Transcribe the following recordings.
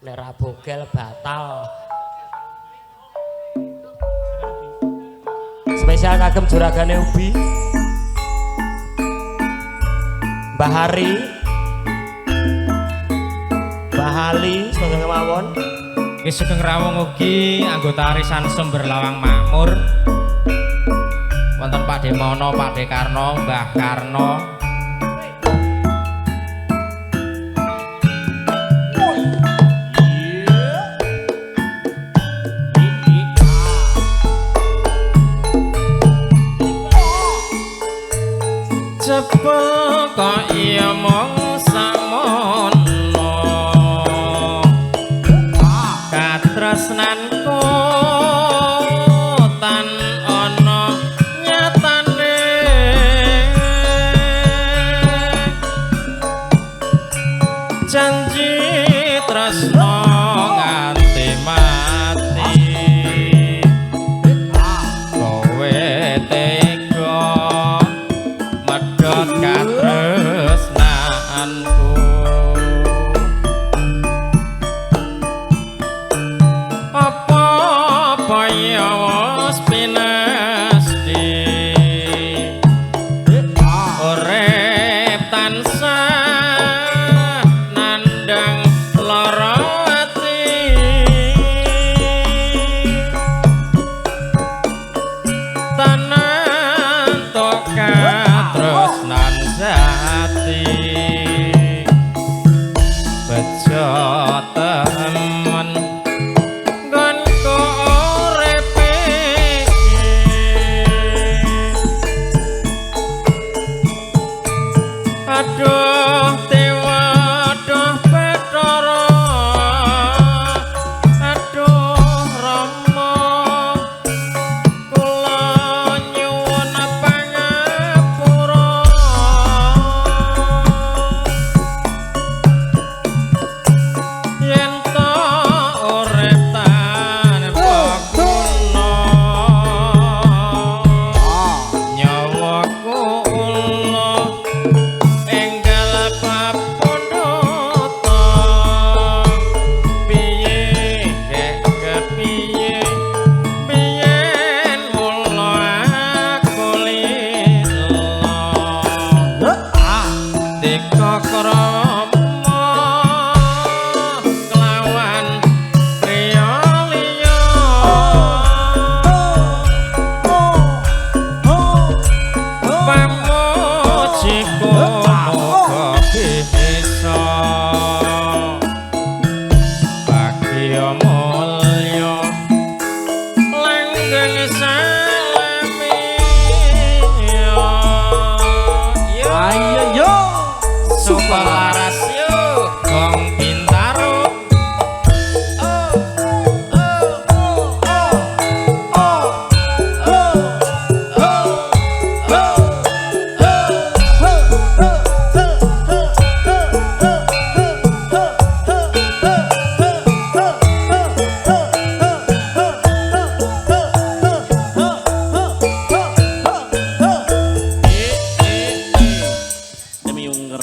nek ra bogel batal. Spesial kagem juragane Ubi, Mbah Hari, Mbah Ali, semoga kemawon. Nggih sugeng rawuh ugi anggota arisan Sumber Lawang Makmur. Wonten Pak Demono, Pak Dekarno, Mbah Karno. Cepet kok iya mong samono katresnanku tan ana nyatane janji tresno nganti mati kowe tega medhot katresnanku apa ya wis pinasti urip tansah nandang lara ati tanan toka tresnan jati bejo temen nggonku urip iki aduh dewa aduh Bathara aduh Rama kula nyuwun pangapura yen to urip tanpa guna nyawaku ula enggal papunduta piye kek kepiye biyen mula aku lila teka krama kelawan priya liya pamujiku muga bisa bagya mulya langgeng salami Ayo yo. Sukalaras yo Gong Bintaro Demi unger.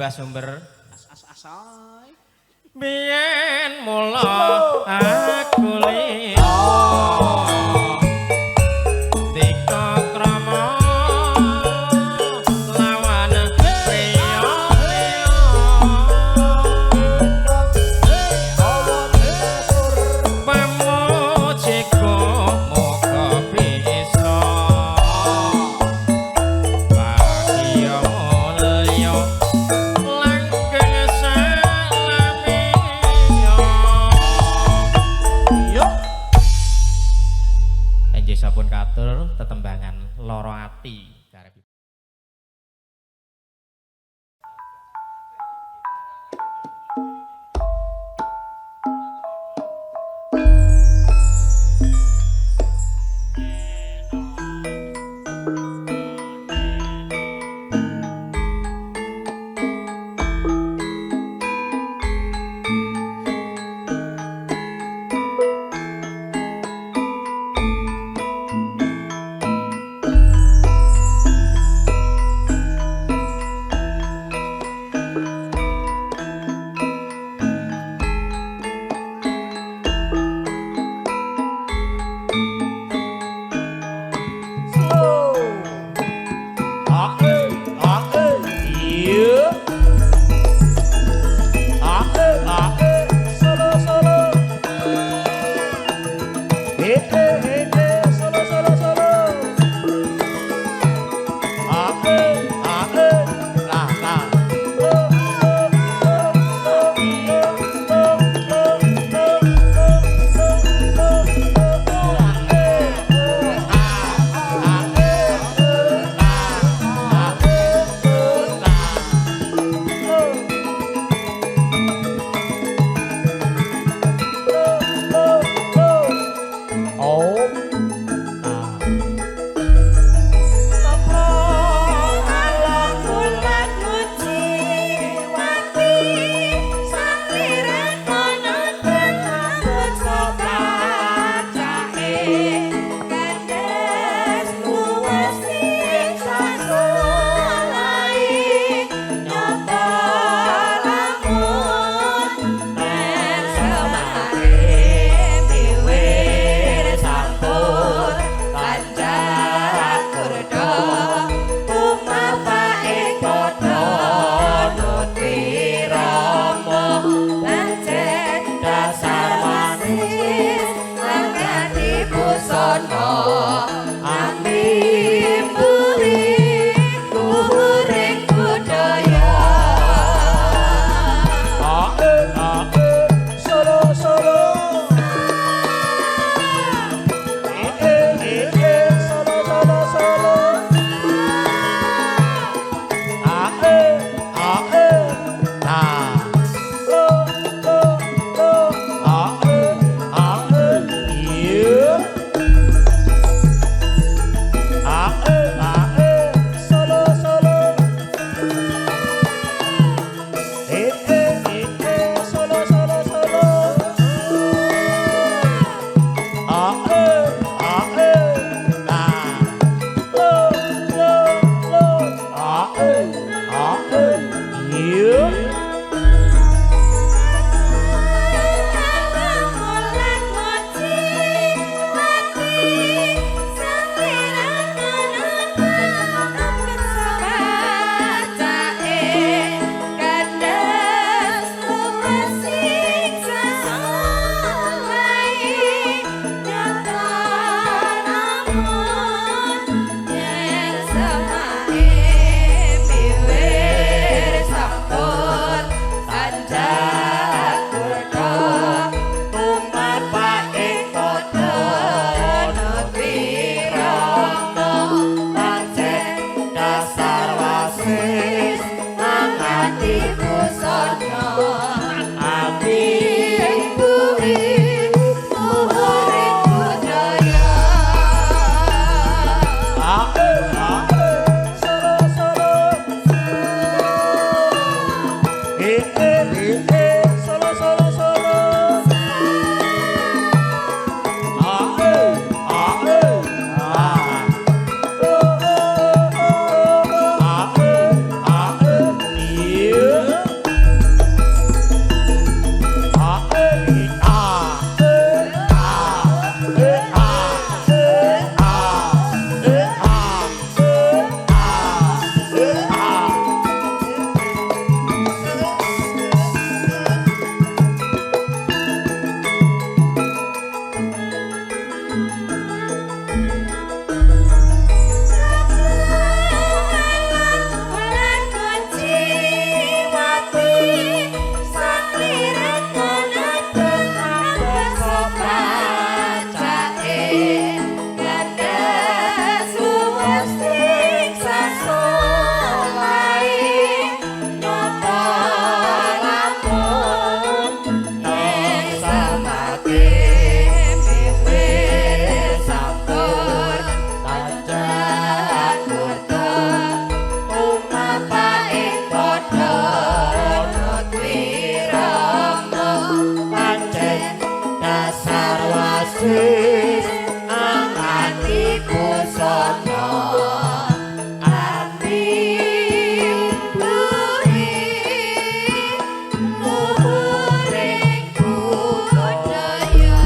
Mbah Sumber. Asai. Biyen mula aku liya dika krama lawan priya pamujiku muga bisa bahagia mulya langgeng salamiya. Yo. Enjih sampun katur tetembangan Loro Ati. awasis angkati kusana ati buri luhuring budaya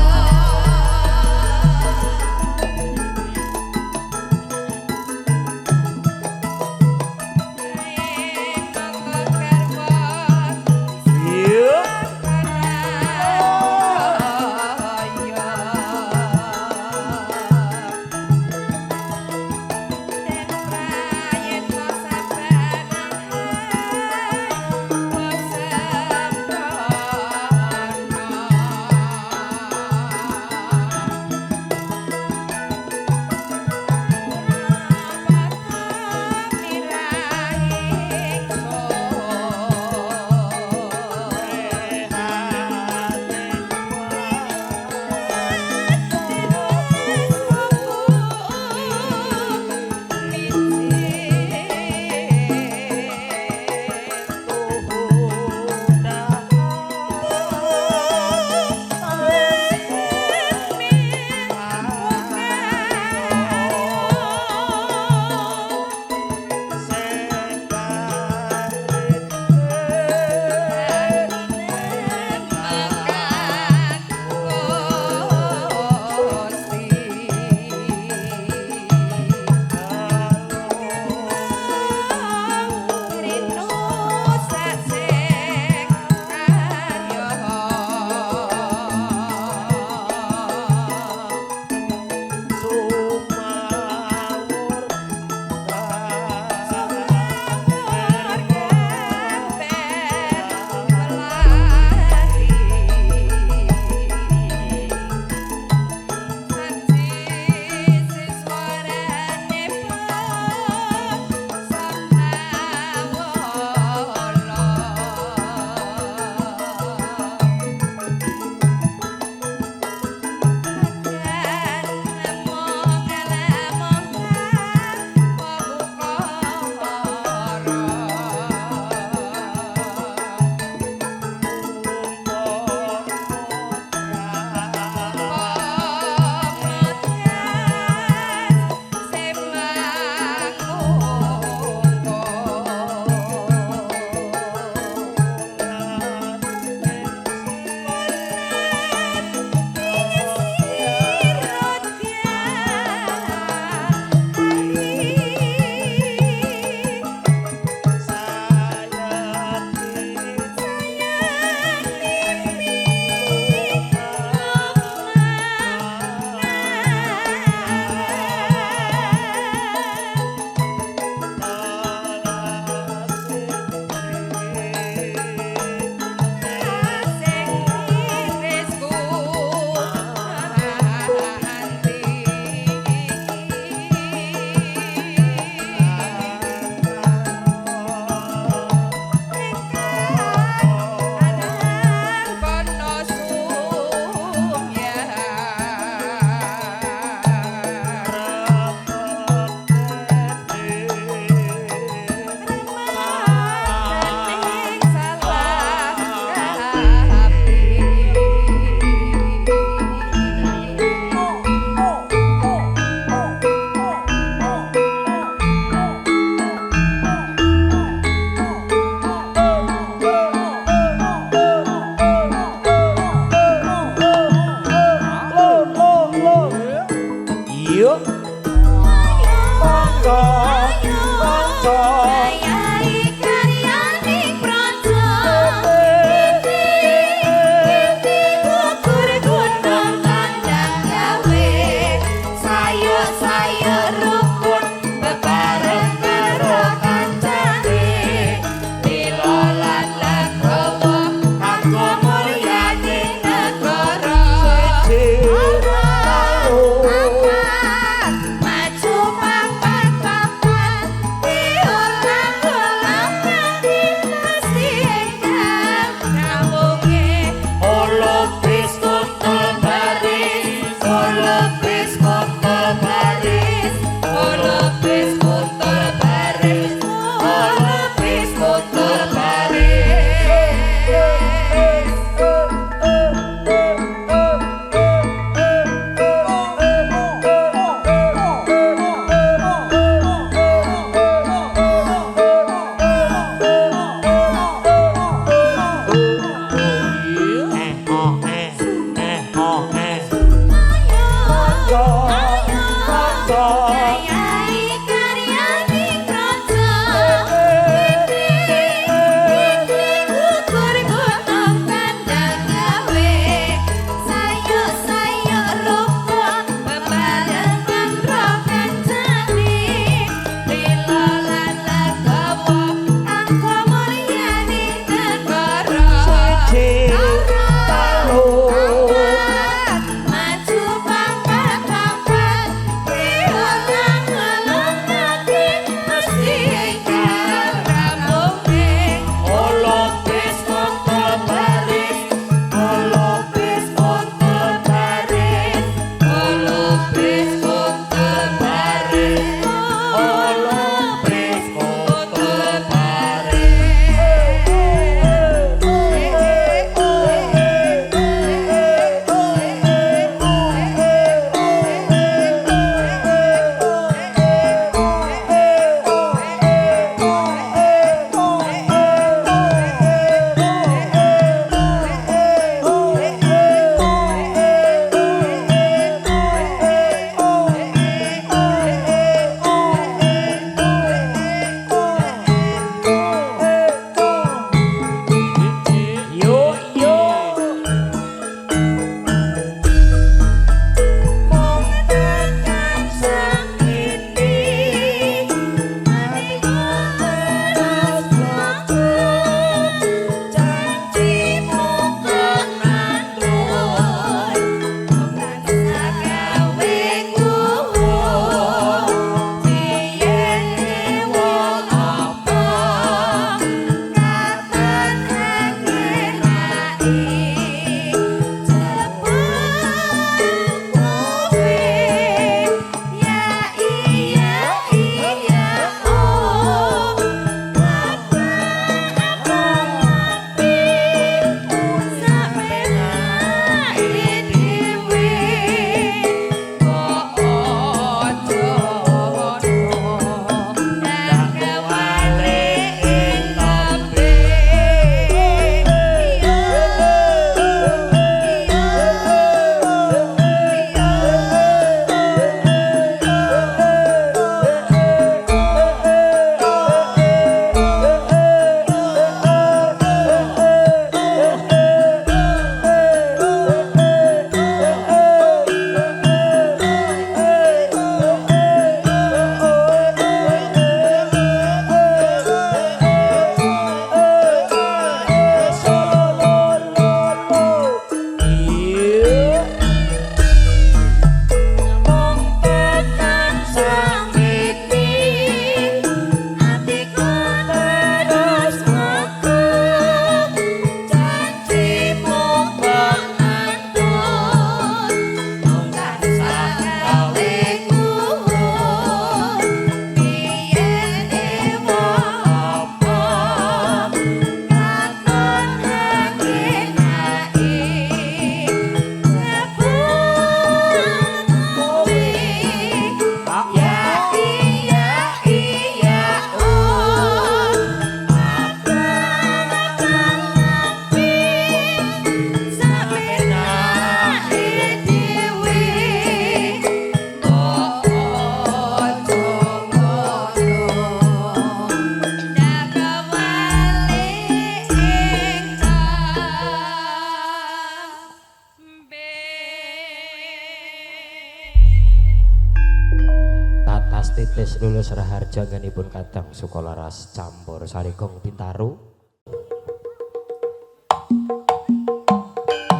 Astitis lulus raharja ngenipun kadang sukolaras campur sarigong Bintaro.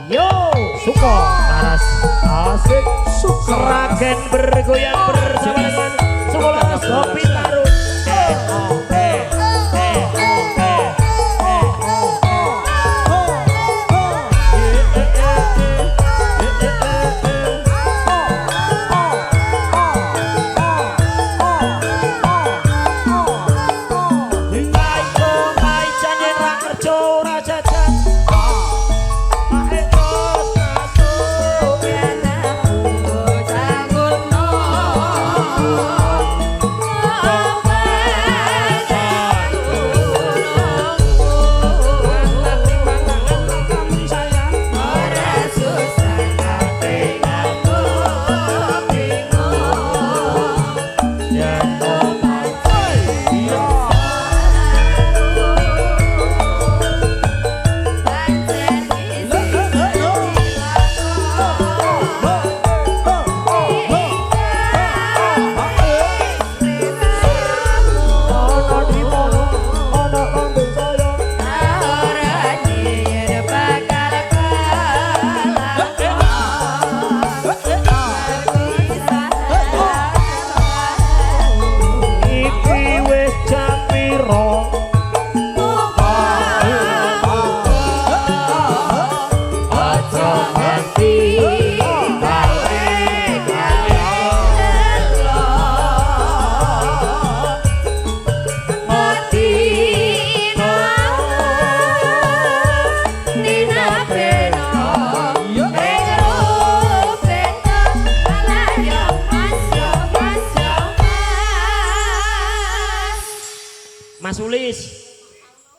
Yo suko laras asik Seragen bergoyang bersama dengan sukolaras Bintaro.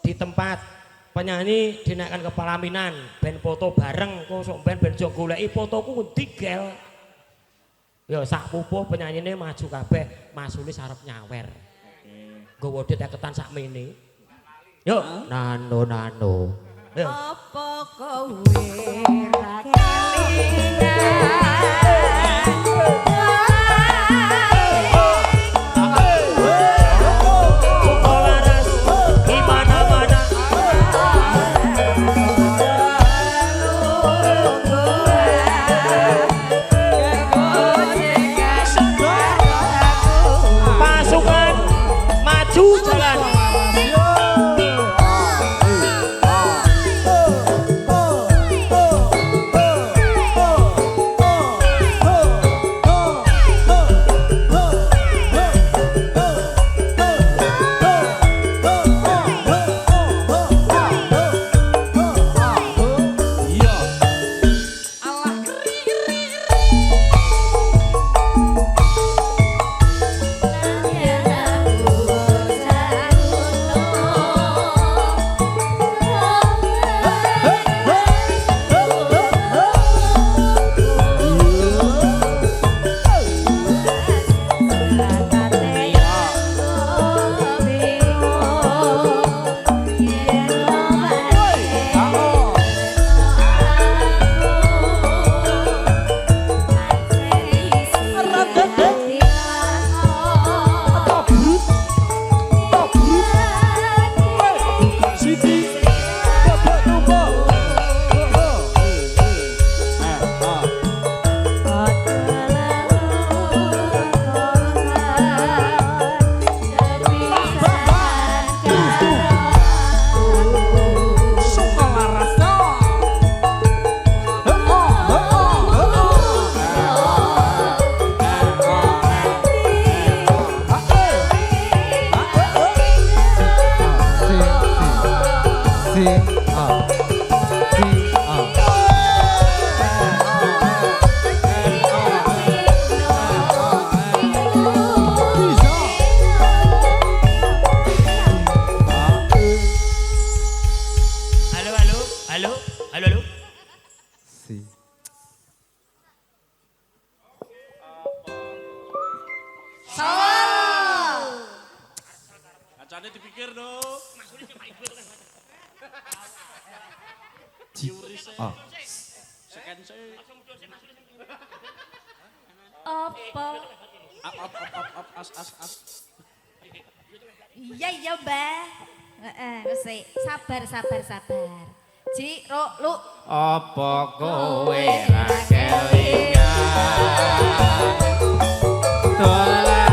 Di tempat penyanyi dinaikkan ke pelaminan ben foto bareng kok ben jo goleki fotoku ngendi gel ya sak pupuh penyanyine maju kabeh Mas Sulis arep nyawer nggawa deteketan sakmene yuk nano apa kowe ra kelingan apa Iya iya Mbah. Heeh, wis sabar sabar sabar. Ji, Ro, Lu. Apa kowe ra kelingan dolane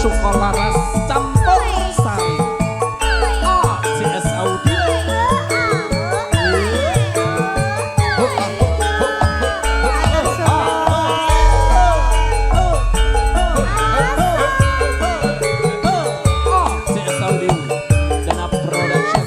Sukolaras campur sari. JS Audio. JS Audio Dana Production.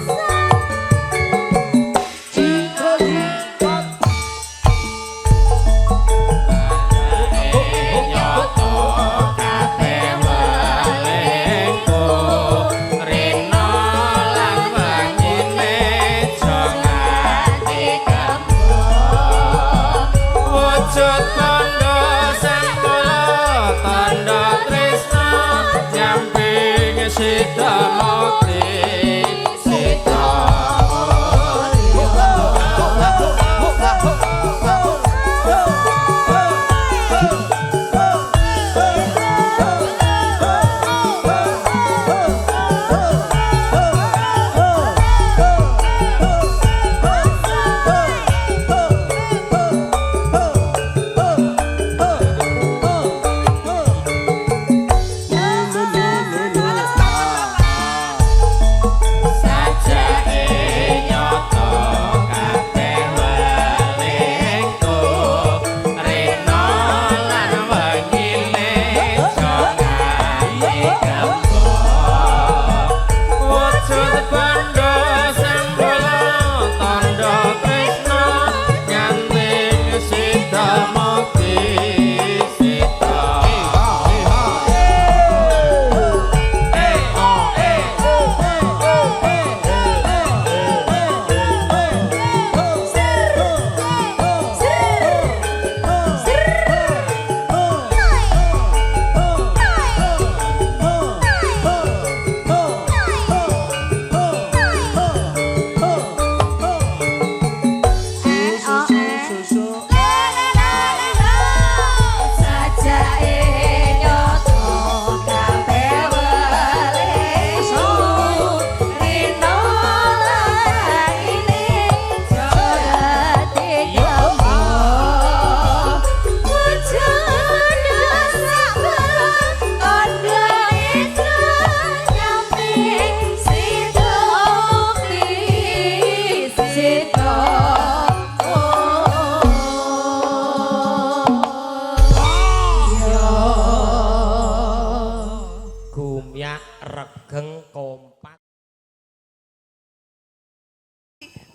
Gumyak regeng kompak.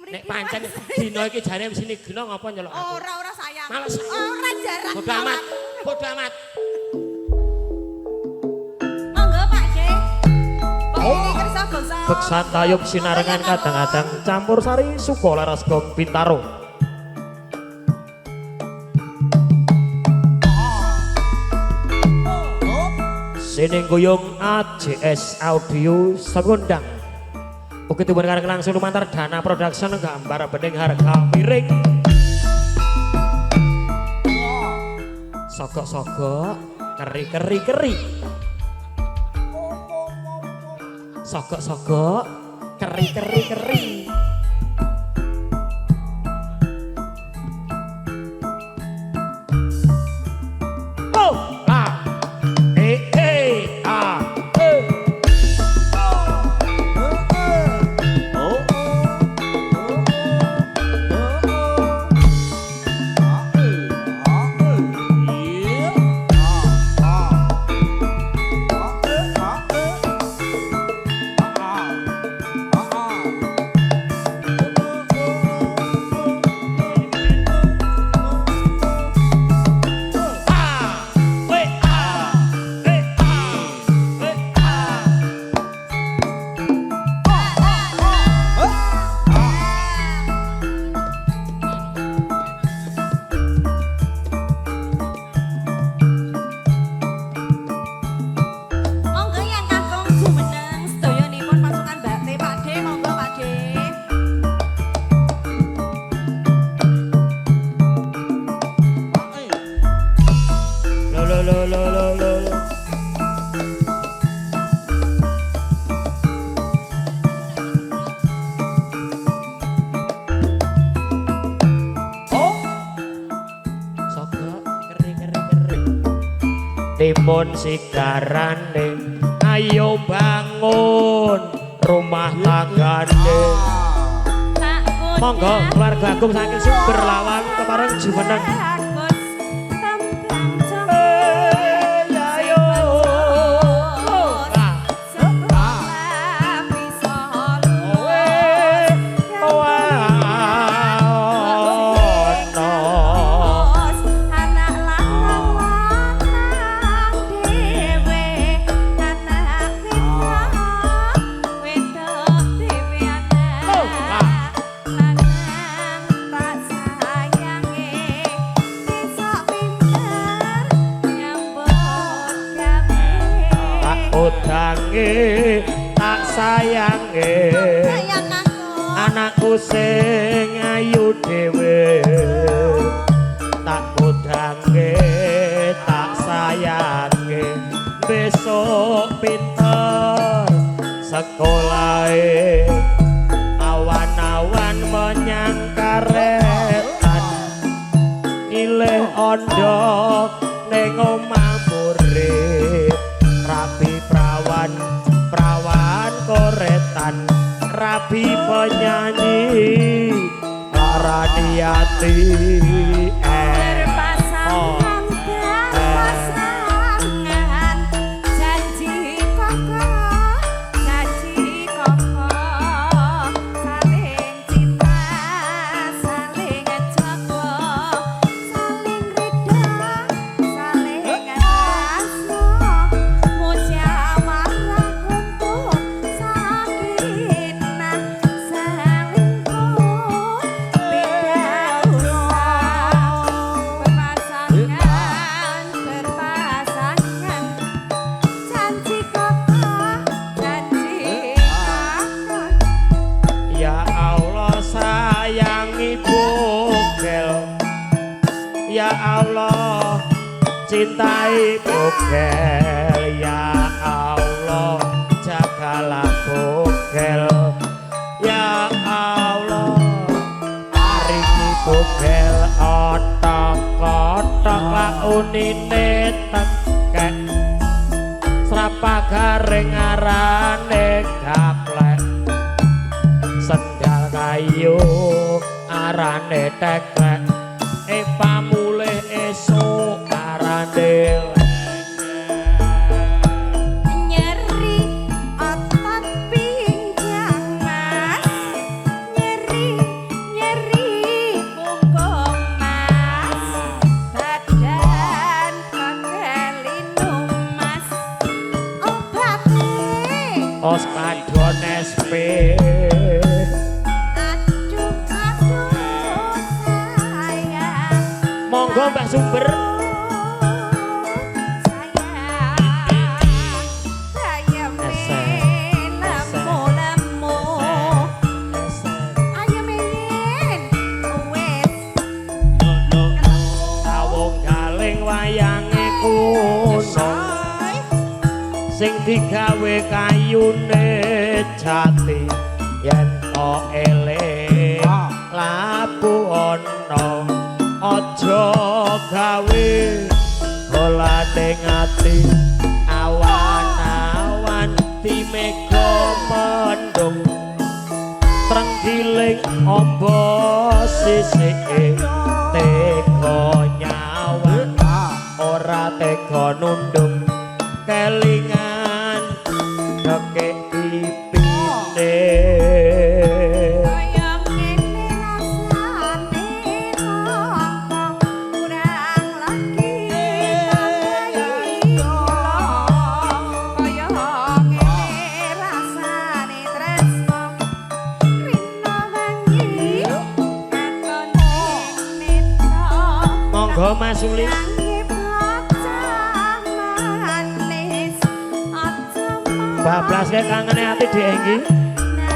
Nek pancen dina iki jane sini gena ngapa nyelok aku? Ora sayang. Males. Ora jarang. Bodo amat. Bodo amat. Monggo Pak J. Pengen kersa bangsa. Beksan tayub sinarengan kadang-kadang campur sari Sukolaras Gong Bintaro. Sining guyung AJS Audio Segundang. Ugi tuwun kareng langsung lumantar Dana Production gambar bening harga miring. Sogok-sogok, keri-keri-keri. Sogok-sogok, keri-keri-keri. Oh, ah. timun sigarane ayo bangun rumah tanggane monggo keluarga agung saking Sumber Lawang kepareng jumeneng tak sayange anakku sing ayu dhewe tak kodange tak sayange besok pinter sekolahe awan-awan menyang karetan nilih ondok ning omah murid rapi perawan koretan rapi penyanyi Araniati berpasangan berpasangan janji kokoh saling cinta saling jaga saling ridha saling asma musyawarah untuk sakinah saling beda berpasangan janji kokoh ya Allah sayangi bogel ya Allah cintai bogel ya Allah jagalah bogel ya Allah paringi bogel otok-otok launine tekek srapagare ngarane gaplek sendal kayu arane teklek pamulih esuk arane nyeri otot pinggang mas nyeri punggung mas badan kegelinung mas obatnya Ospadon SP aduh sayang monggo Mbah Sumber sawung galing wayange kuno sing digawe kayune jati yen to eling labu ana aja gawe golane ngati awan-awan timega mendung trenggiling ombo sisike tega nyawan ora tega nundung kelingan dekek pipine kaya ngene rasane ngomong kurang lagi yo kaya ngene rasane tresno rino wangi katon nitro monggo Mas Uli bablas ke kangene ati dhek iki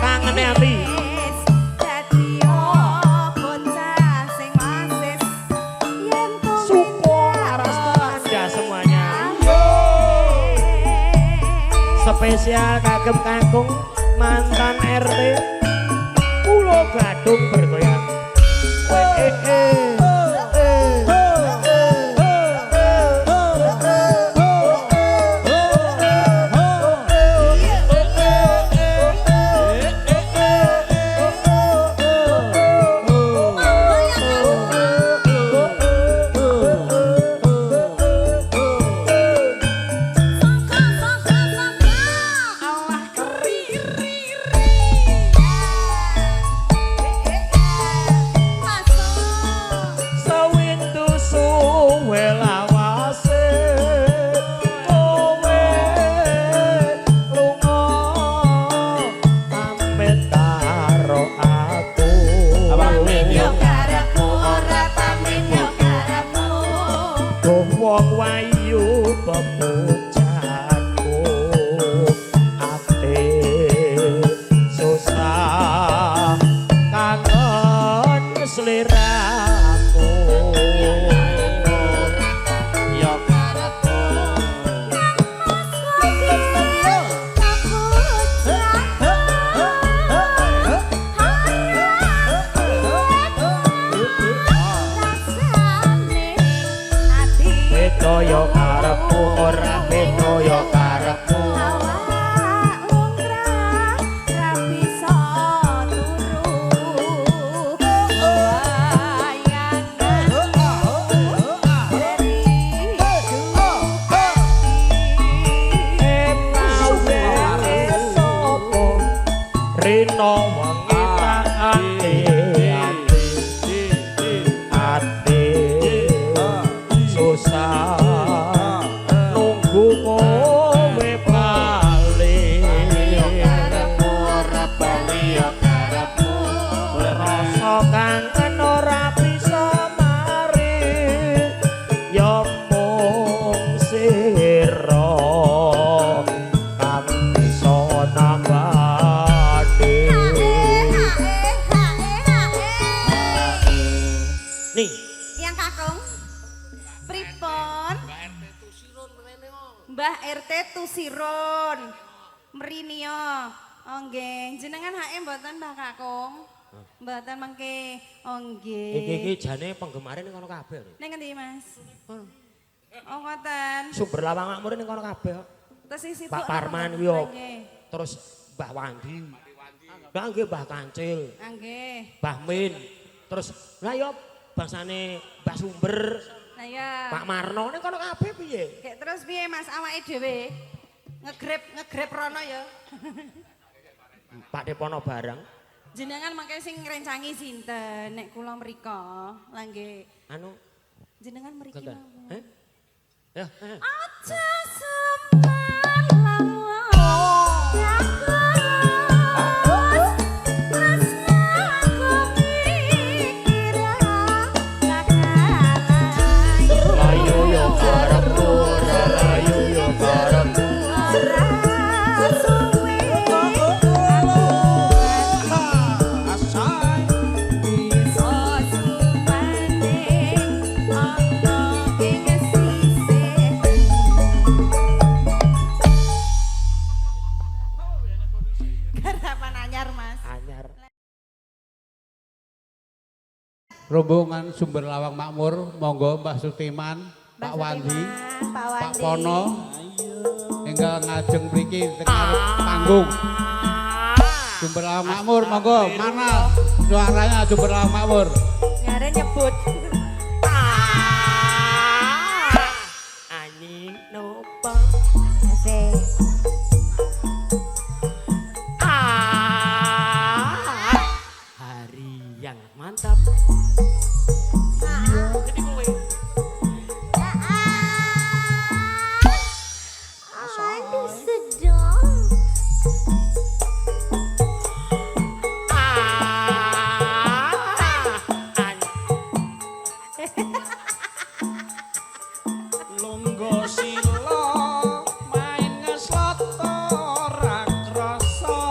kangene ati laras Anda semuanya spesial kagem kakung mantan RT Pulau Gadung bergoyang beda ya karepmu ora beda ya karepmu awak lumrah ra bisa turu Rino wengi tak ati susah nunggu kowe bali karepmu ora bali ya karepmu rasa kangen ora bisa mari ya mung sira kang bisa nambani nih yang kakung pripun Mbah RT Tusirun mrini yo oh nggih jenengan HE mboten Mbah Kakung mboten mengke oh nggih iki jane penggemare ning kono kabeh lho ning ngendi Mas oh ngoten sumber lawang makmur ning kono kabeh tesih Pak Parman kuwi yo terus Mbah Wandi Lah nggih Mbah Kancil nggih Mbah Min terus lah yo bangsane Mbah Sumber nah ya Pak Marno ning kono kabeh piye kayak terus piye Mas awake dhewe ngegrep rono ya Pak Depono bareng jenengan mangke sing ngrencangi sinten nek kula mriko lah nggih anu jenengan mriki Gagah. mawon Ya, aja sembar lawan ayo yo karepmu ayo yo karepmu Garapan anyar Mas. anyar Rombongan Sumber Lawang Makmur, monggo Mbah Sutiman, Pak Wandi, Pak Pono, enggal ngajeng mriki tengah panggung. Sumber Lawang Makmur, monggo mana suaranya Sumber Lawang Makmur? Ngare nyebut. Ani nopo Asik. hari yang mantap jadi kowe Lungguh sila main ngeslot ora krasa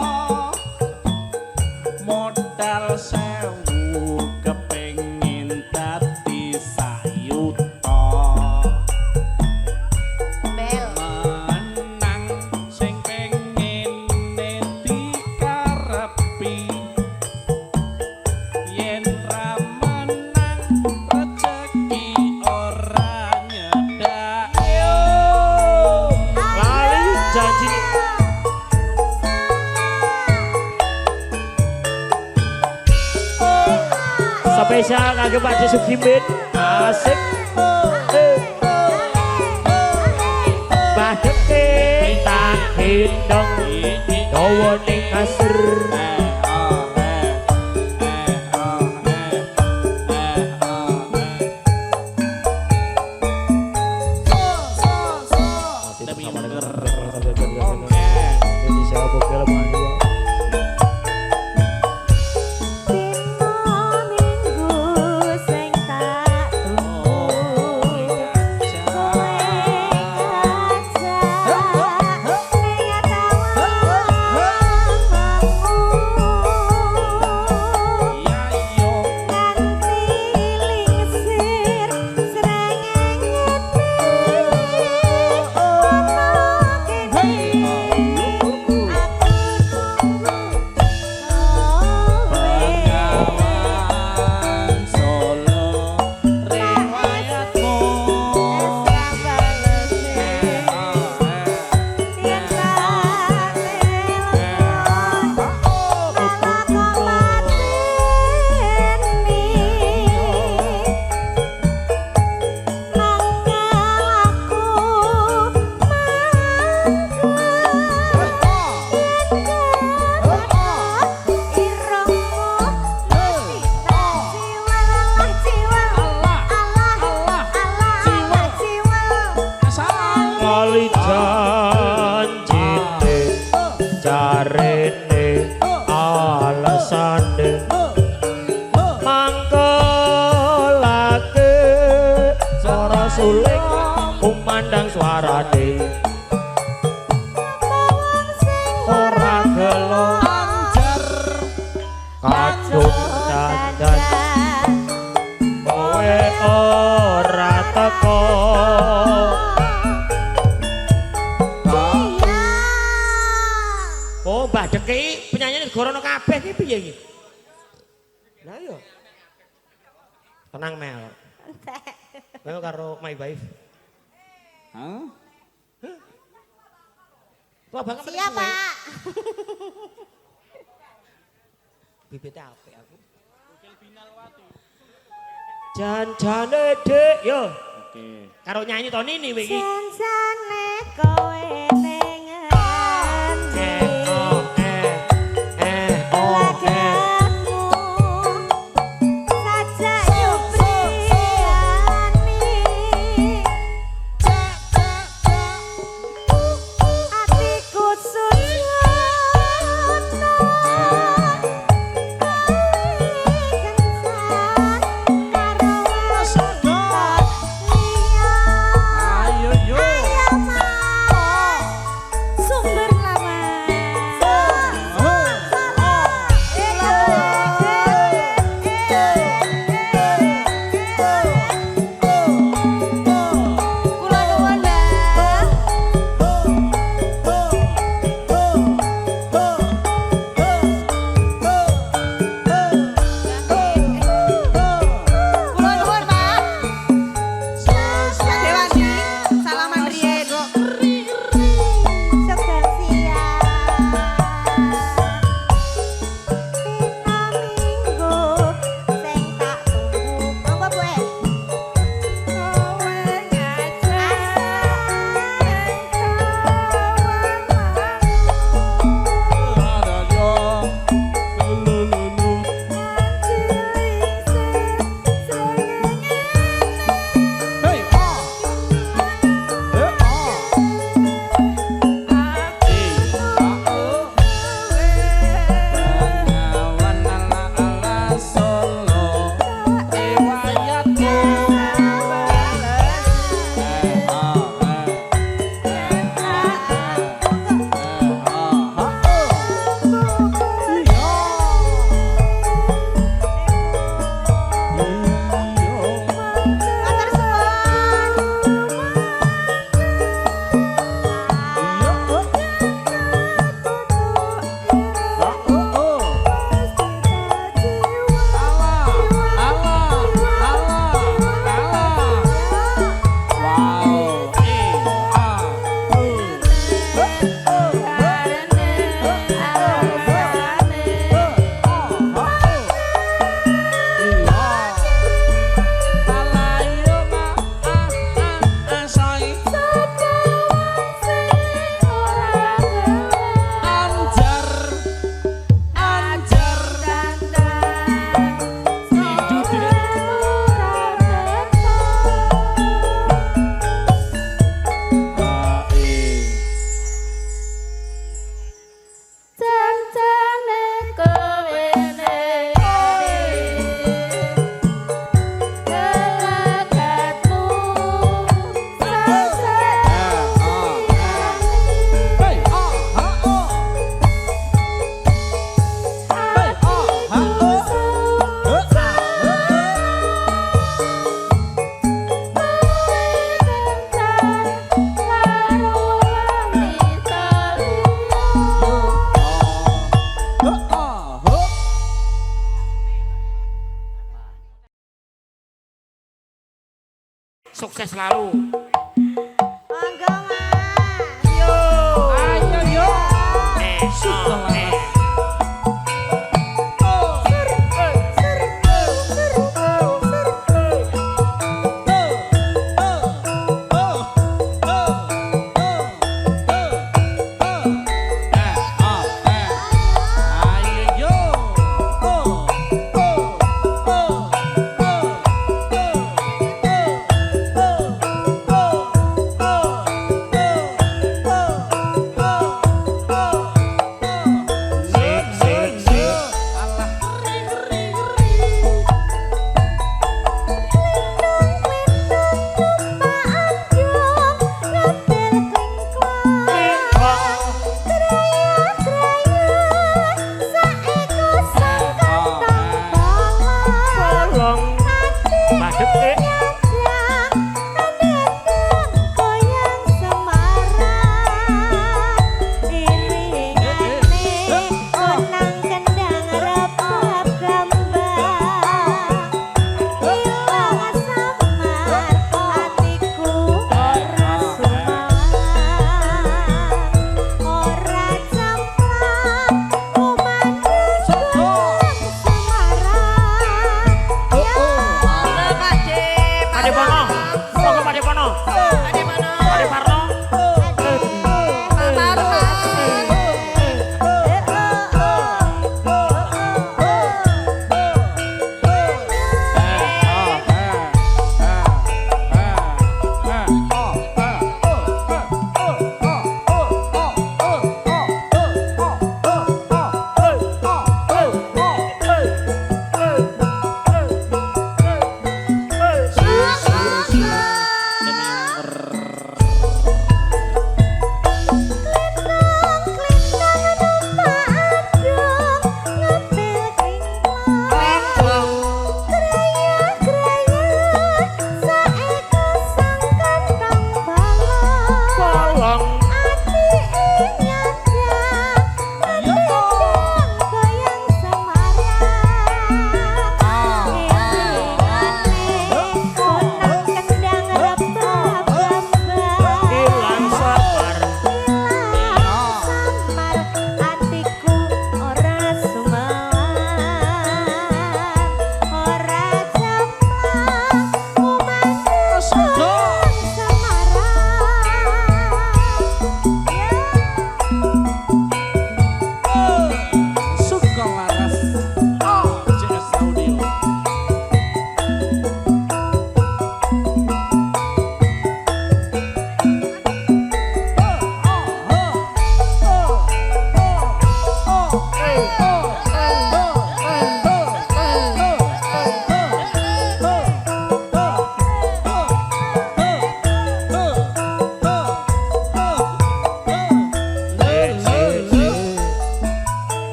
modal sewu kepengin dadi sayuta Bel. menang sing pengin dikarepi yen ra menang rejeki ora nyedak lali janji spesial kangge Pak Jisup Gimbit asik badeke tak gendong dawa ning kasur Indonesia bokeh lemah Minggu sing tak tunggu suling kumandang suarane ora gelo anjar kadung dandan kowe ora teko oh Mbak Deki penyanyi digorono kabeh iki piye iki lah iya tenang Mel Mel karo my wife Hah? tua banget Siap, Pak. bibitnya apik aku jan-jane Dik yo Oke. karo nyanyi to Nini kowe iki Jan-jane kowe ning endi sukses selalu. Monggo, Mas. Yo. Ayo yo. Ayo,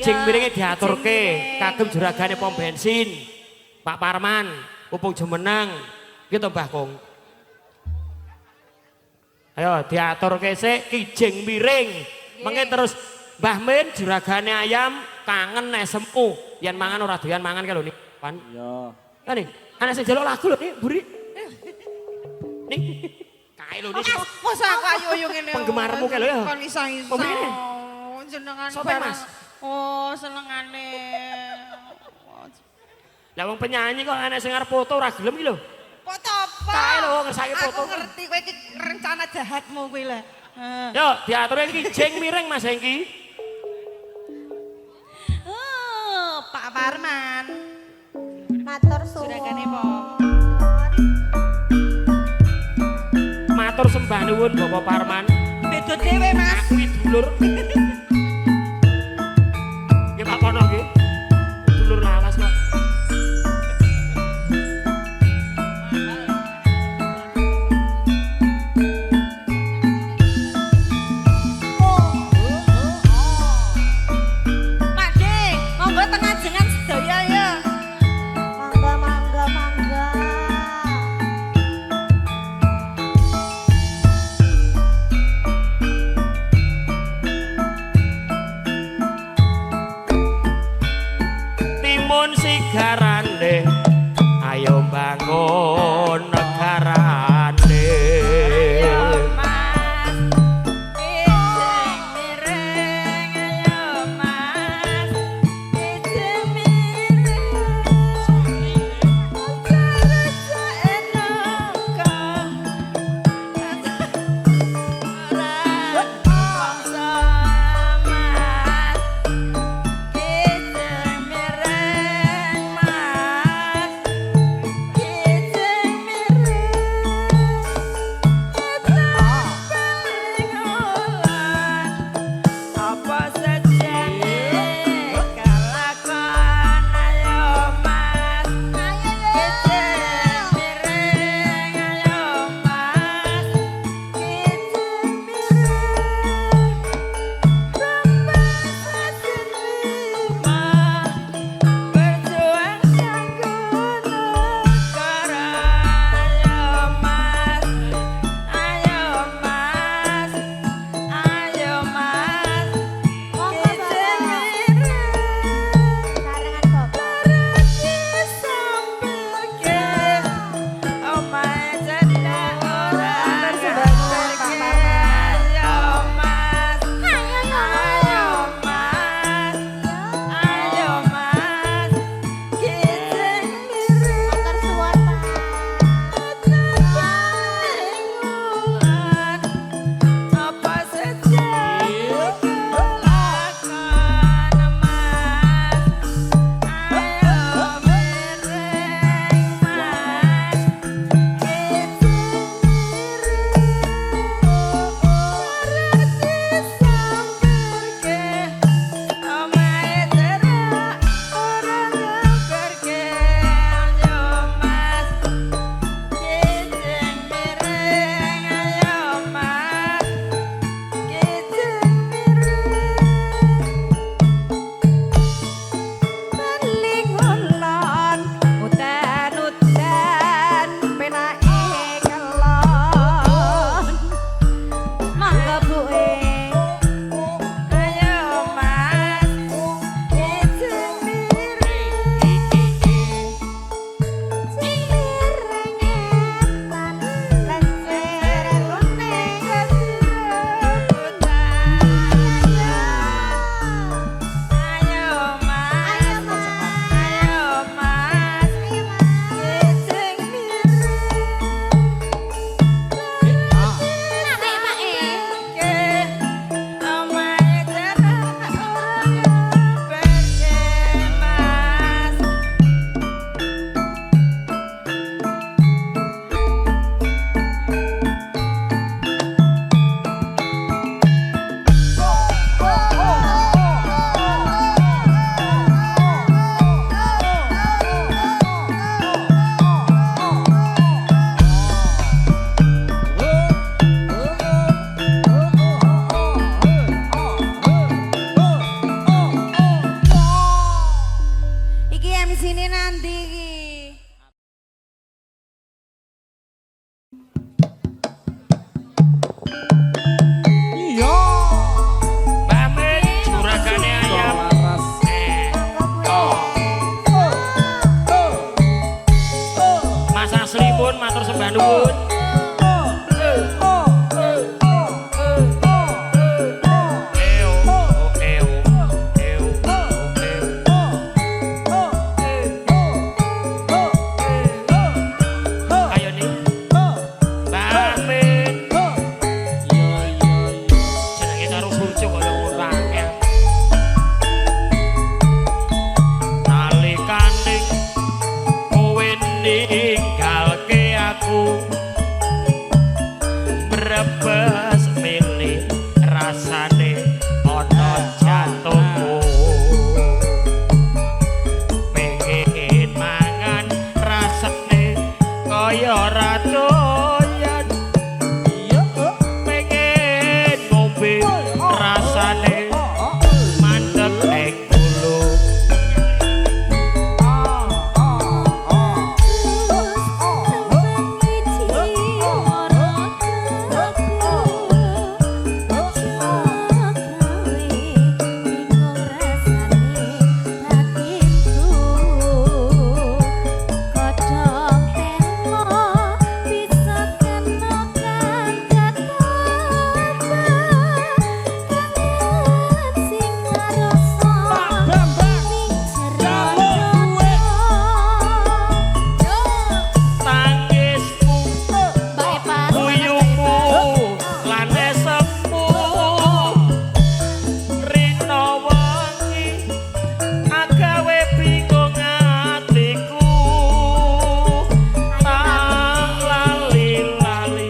kijing miringe diaturke kagem juragane pom bensin. Pak Parman, Pupung Jemenang, gitu Mbah Kong. Ayo diaturke sik kijing miring. Mengke terus Mbah Min juragane ayam kangen esemu. Yen mangan ora doyan mangan kalau nih. Pan. Iya. Lah nih, anak sing njaluk lagu lho nih, Buri. Nih. Kae lho nih. Masa aku ayu-ayu ngene. Penggemarmu kae lho ya. Kon iso-iso. Pembeli. Jenengan Sopo, Mas? Oh, senengane. Lah wong penyanyi kok anak sing arep foto ora gelem iki lho. Foto apa? Kae lho ngersake foto. Aku ngerti kowe iki rencana jahatmu kuwi lah. Yo, diaturke kijing miring Mas Hengki. Pak Parman. Matur suwun. Juragane po. Matur sembah nuwun Bapak Parman. Beda dhewe, Mas. Aku iki dulur. Nggih Pak Pono nggih. Dulur lawas kok. Pak D, monggo tengah jengan sedaya ya. Mangga mangga mangga. Timun sigarane ayo bangun negarane. Mas, kijing miring ayo Mas, kijing miring. Ojo enoko. Ora bangsa Mas, kijing miring Mas, kijing asripun matur sembah nuwun. Ayo nih. Mbak Min. Jenenge karo bojo kaya ora akeh. Nalikane kowe ninggalke aku brebes milih rasane ana jantungku pengen mangan rasane kaya ora doyan pengen ngombe rasane mandeg ing gulu tangismu uyumu lan esemu rino wengi agawe bingung atiku tak lali-lali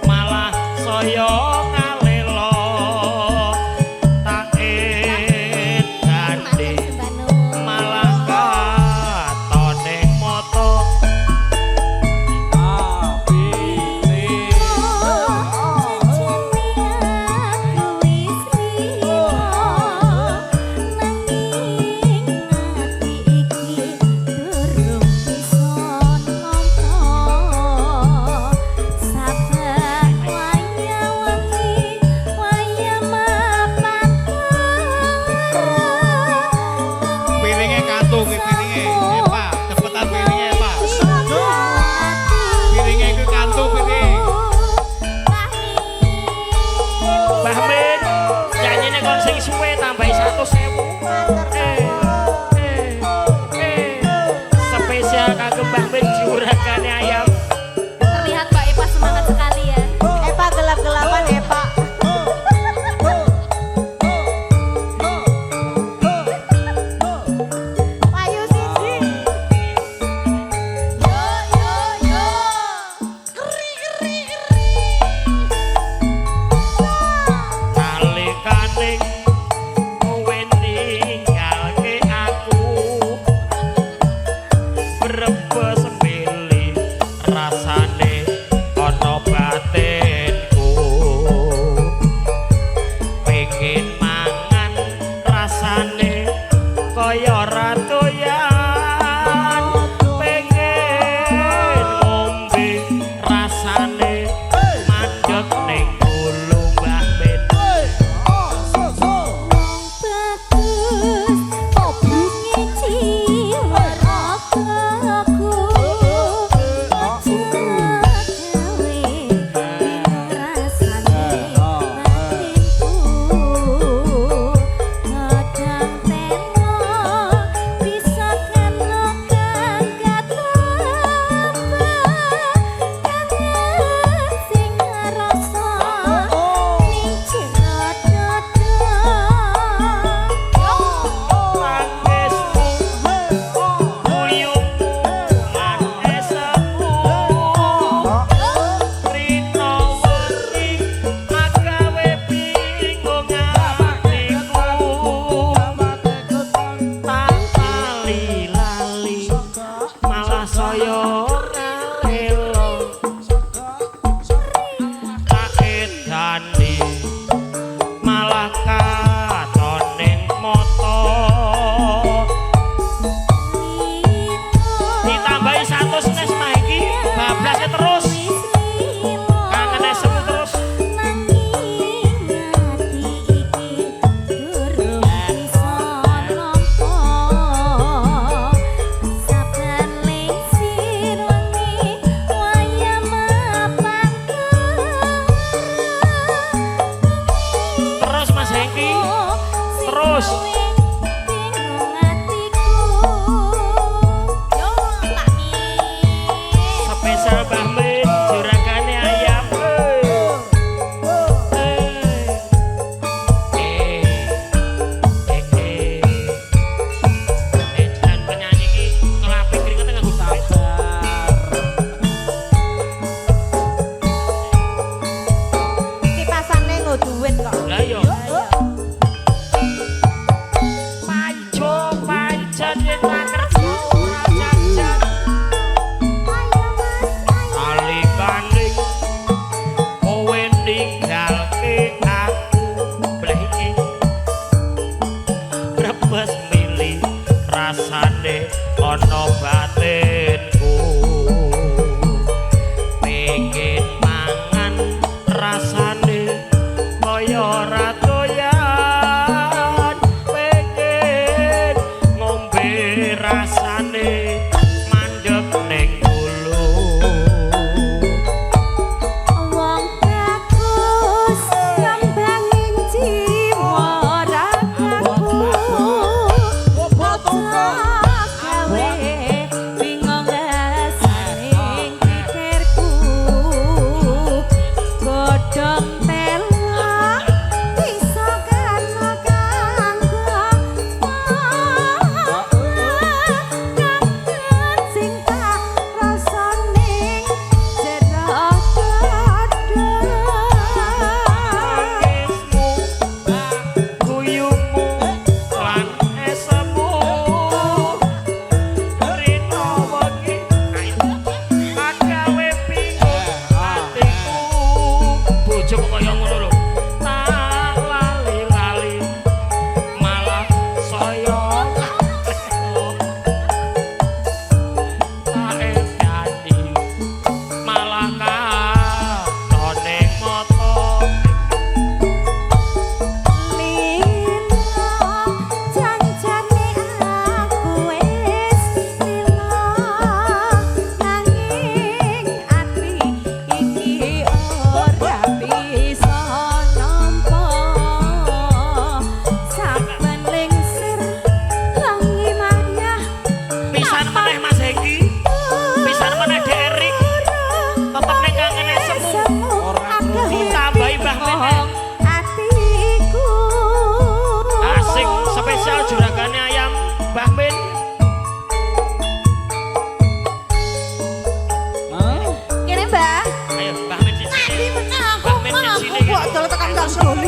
malah saya ngalelo tak edane malah katone moto Piringnya kantung piringnya. Pak, cepetan piringnya, Pak. Piringnya itu kantung piring. Mbah Min nyanyinya kon sing suwe tambahi 100.000 spesial kagem Mbah Min juragane ayam Terlihat Mbak Epa semangat sekali ya. Epa gelap-gelapan Epa. Payu siji. nalikane kowe ninggalke aku brebes milih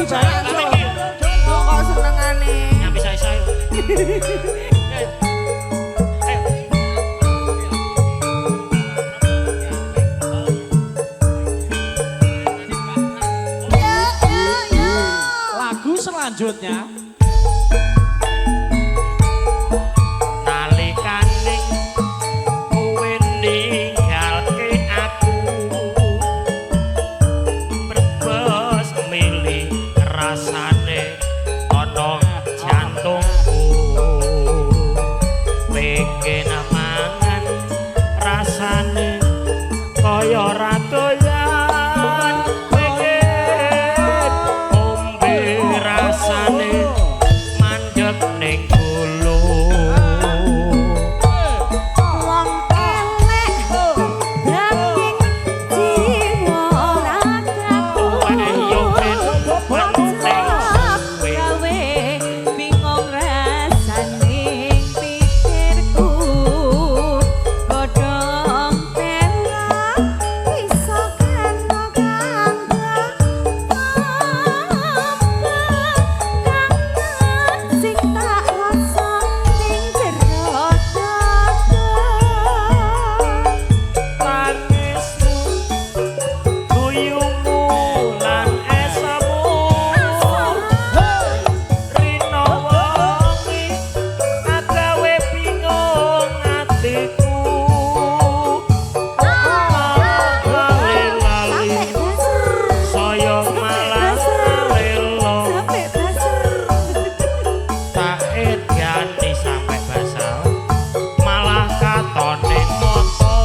Di barang Tapi Cuk. iki Kok senengane. nyambi saya. Lagu selanjutnya Nalikane kowe ninggalke aku brebes milih rasane ana jantungku pengen mangan rasane kaya ora doyan pengen ombe rasane mandeg ning gulu Wong elek daging jiwa ragaku. Ayo ben penting Gawe bingung rasane pikirku. Godhong tela bisa kena kangen sing tak rasa ning jero dada. tangismu guyumu lan esamu rino wengi agawe bingung atiku lali-lali saya malah lelo tak ediani sampai basah malah katone moto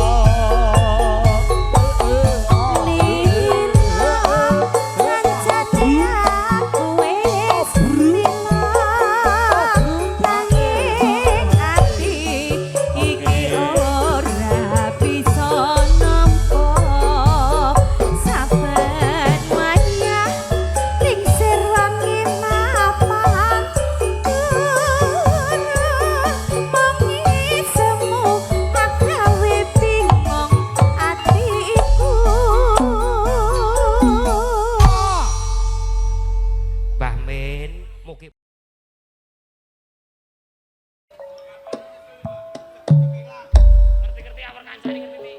Mbah Min mugi ngerti-ngerti awak kancane ngerti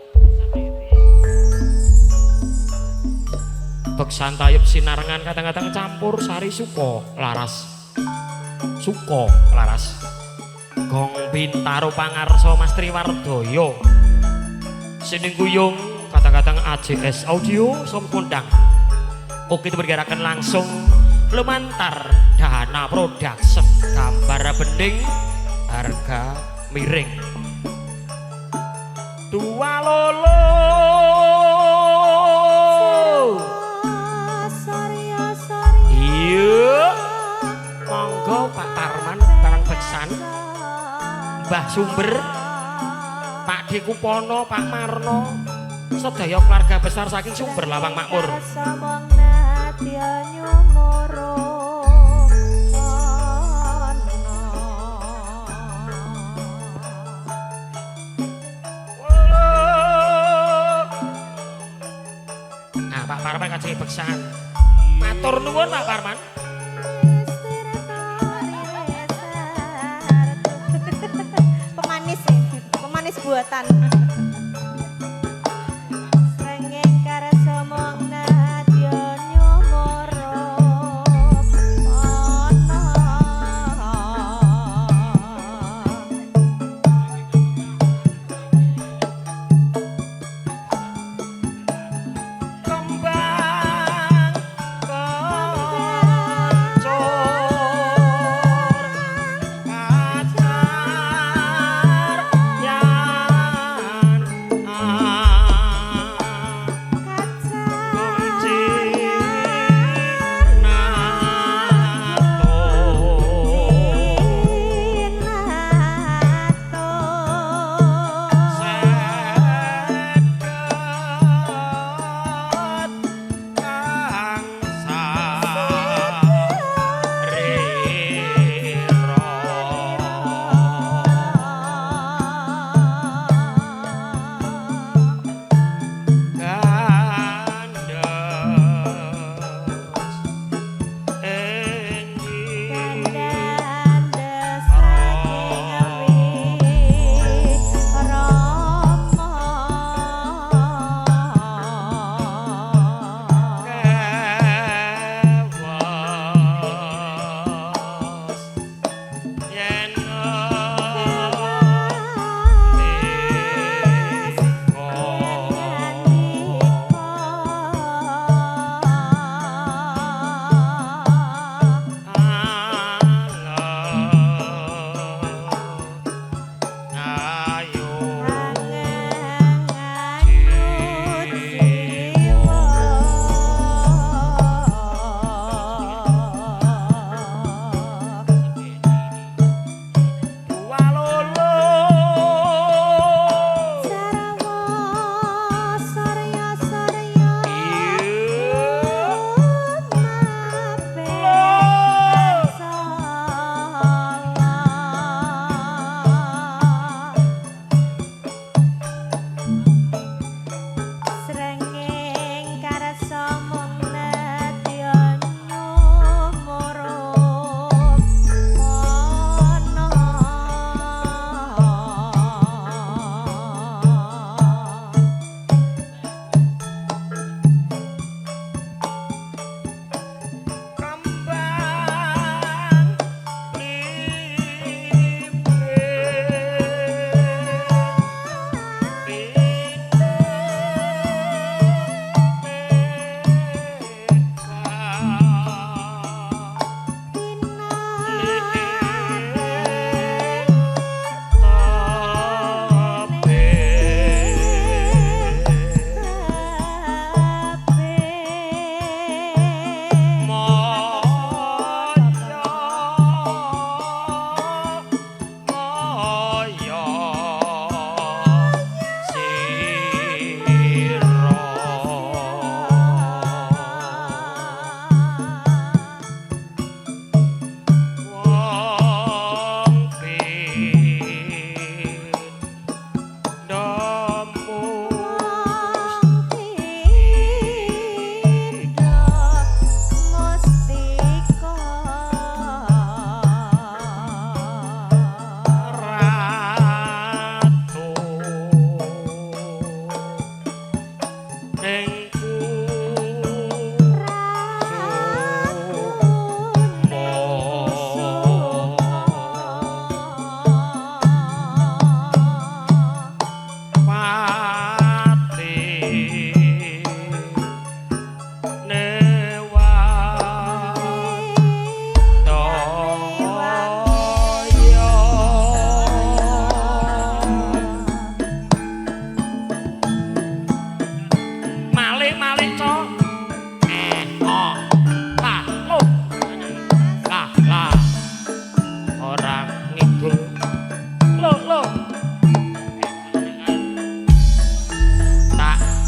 Beksantayup sinarengan kadang-kadang campur sari suko laras Gong Bintaro Pangarso Mas Triwardoyo Sining Guyung kadang-kadang AJS Audio som kondang Oke itu bergerakan langsung lumantar Dana Production gambar bening harga miring dua lolo iya monggo Pak Parman barang beksan Mbah Sumber Pak Dikupono Pak Marno sedaya keluarga besar saking Sumber Lawang Makmur Pak Parman kajeng beksan matur nuwun Pak Parman pemanis buatan. Srengeng karasa mong nadya nyumara ana. kembang kocor pacar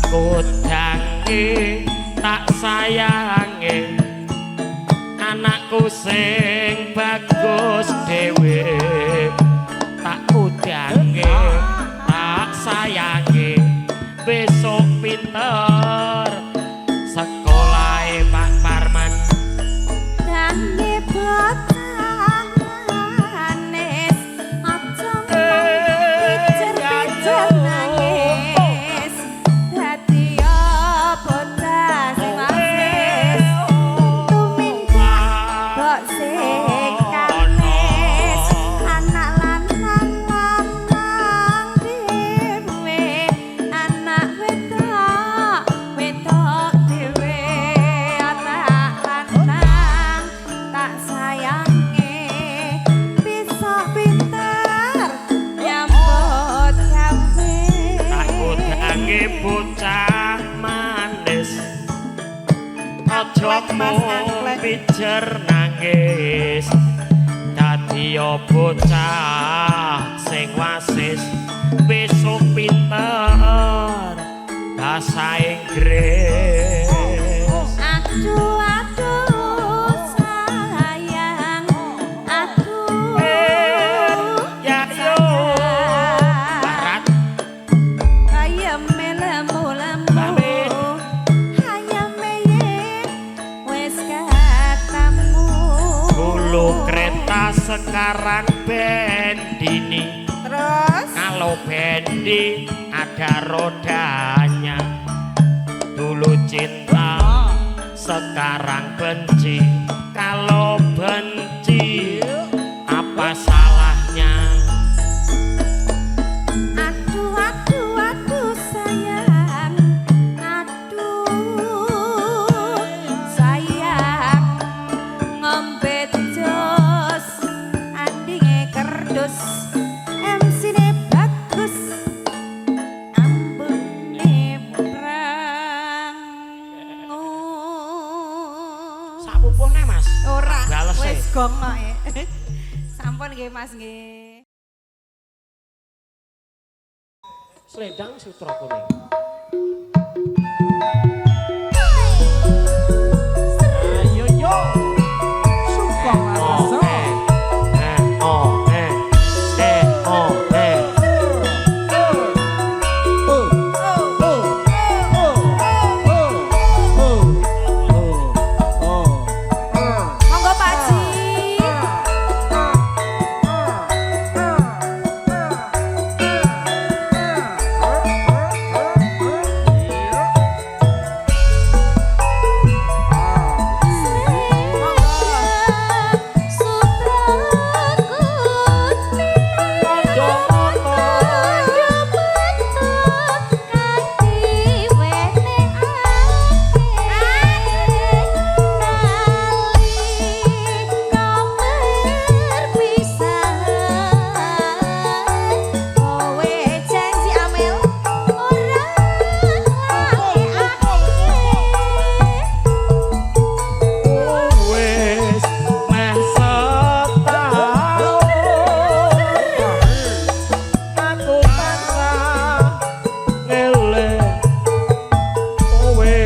kudange tak sayange anakku sing bagus dhewe tak kudange tak sayange besok pinter sekolahe Pak Parman Dange bocah manis aja pijer-pijer nangis dadi bocah sing manis tumindak kok sing kanis anak lanang dhewe anak wedok dhewe anak lanang tak sayange bisa pinter nyambut gawe aku dange bocah manis aja mung pijer nangis dadi bocah sing wasis besok pinter bahasa Inggris aduh aduh sayang aduh ya yo barat ayam lemu-lemu Babe. ayam yen wis katamu bulu kereta sekarang bendini terus kalau bendi ada rodanya dulu cinta sekarang benci kalau benci apa salahnya aduh aduh aduh sayang aduh sayang ngombe jos andinge kerdus MC-ne bagus ambune perang sapupune Mas ora Bales wis e. gong kok sampun nggih Mas nggih Selendang sutra kuning ayo yo sukong rasa monggo Pak Ji wis meh setahun aku tansah ngeling kowe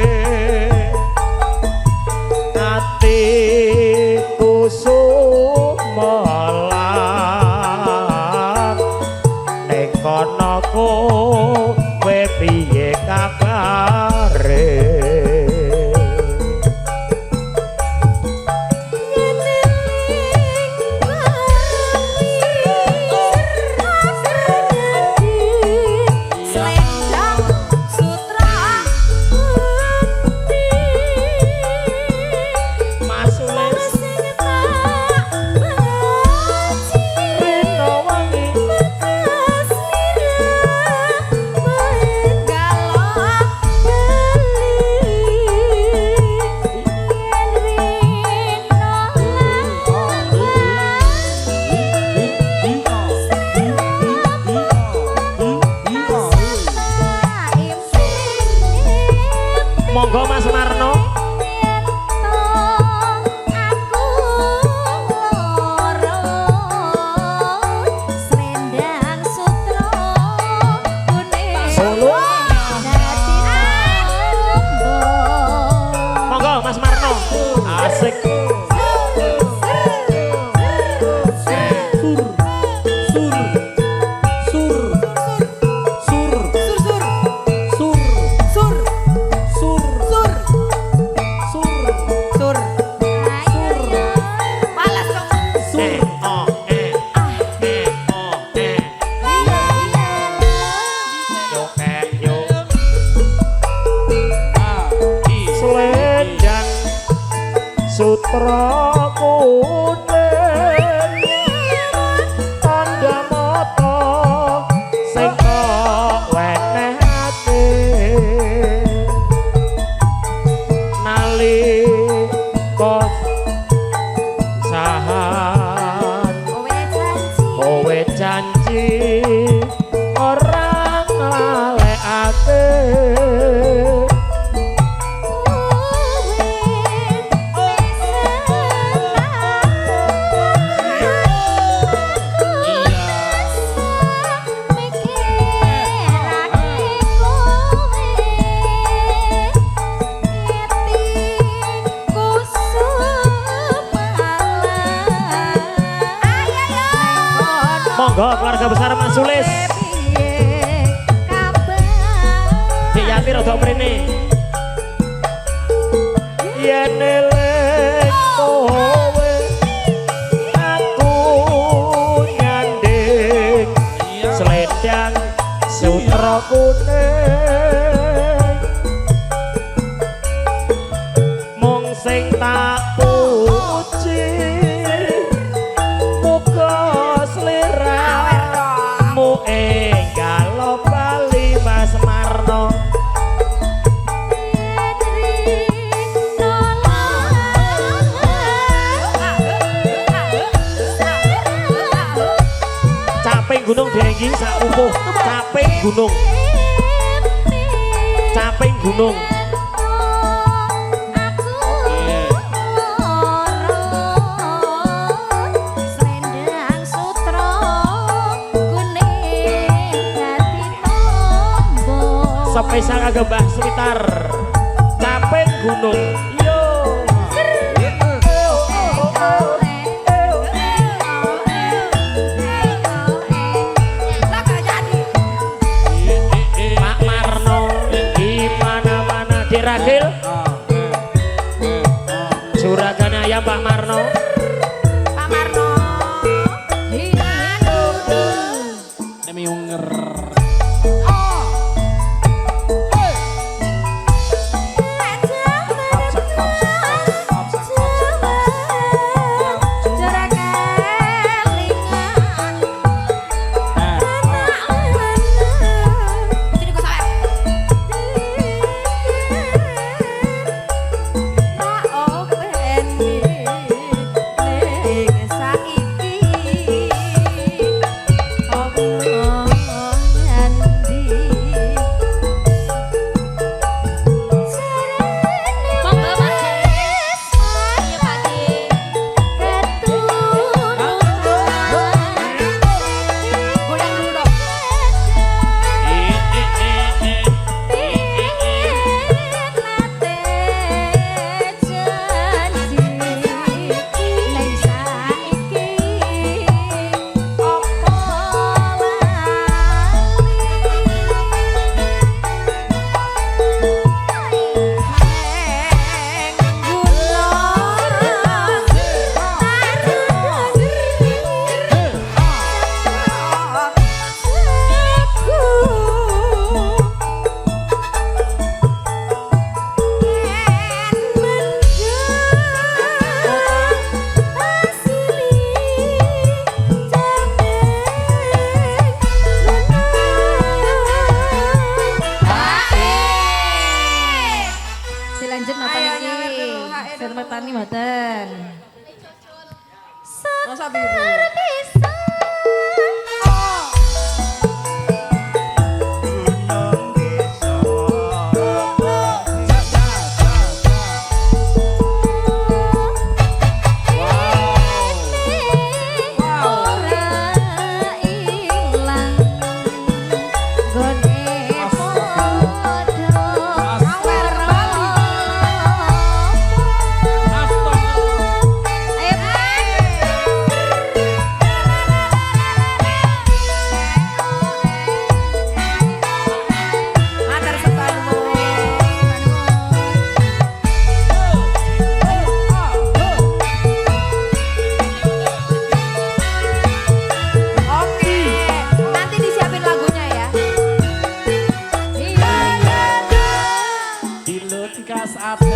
atiku sumelang ning kono kowe piye kabare Selendang sutra masulis sing tak baci rino wangi monggo Mas Marno Selendang sutra kuning Solo. dadi sutra kuning tandha mata sing kok wenehake nalika sahan kowe janji ora ngalekake monggo keluarga besar Mas Sulis Dik Yati rada mrene yen eling kowe aku nyanding selendang sutra kuning mung sing tak puji muga sliramu enggal bali Mas Marno caping gunung denggi sak upuh caping gunung Selendang sutra kuning dadi tombo spesial kagem Mbah Switar caping gunung yo Pak Marno di mana-mana di Ragil Suragana ya Pak Marno Pak Marno Demi unger. Dilanjut napa niki? Selamat tani mboten. Rasa biru. Dilut kas ada.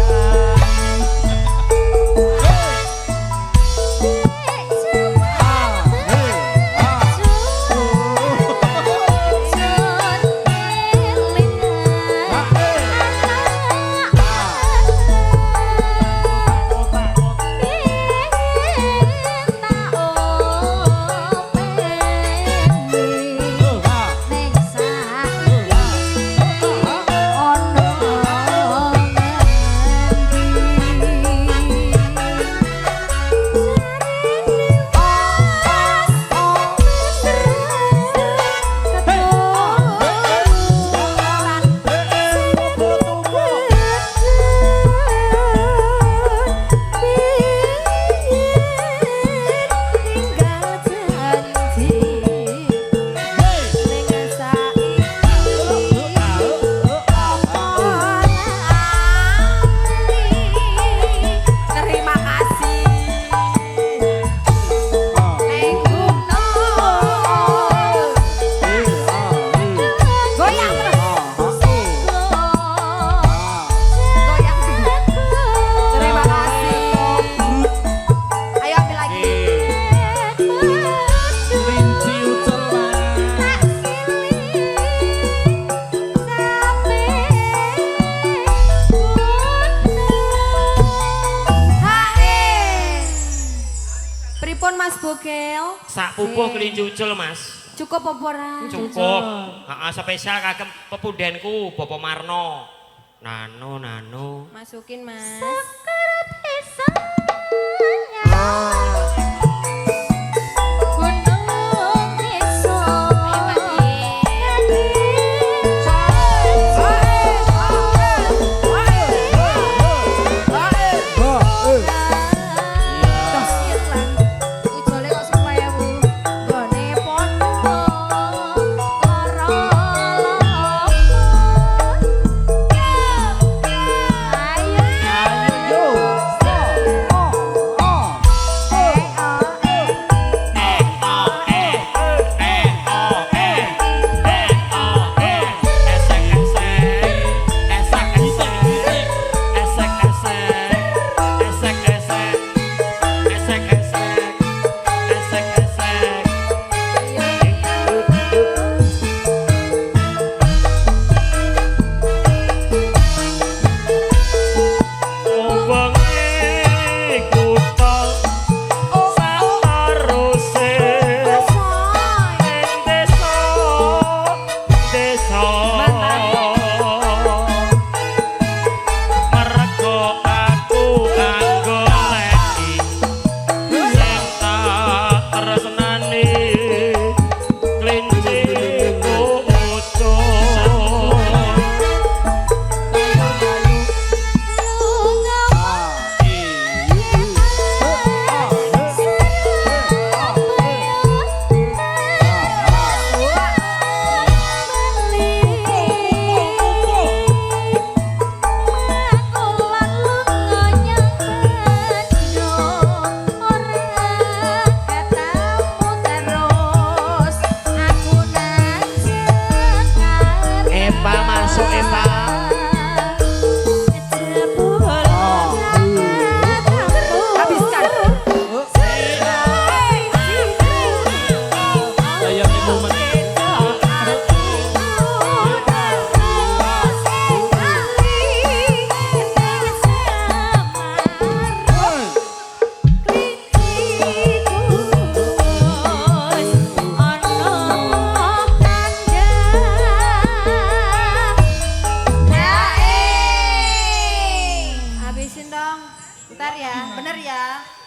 Mas Bokel? Sak pupuh kelinci ucul Mas. Cukup apa ora? Cukup. Heeh, spesial kagem pepudenku Bapak Marno. Nano. Masukin Mas. Sekerap desa.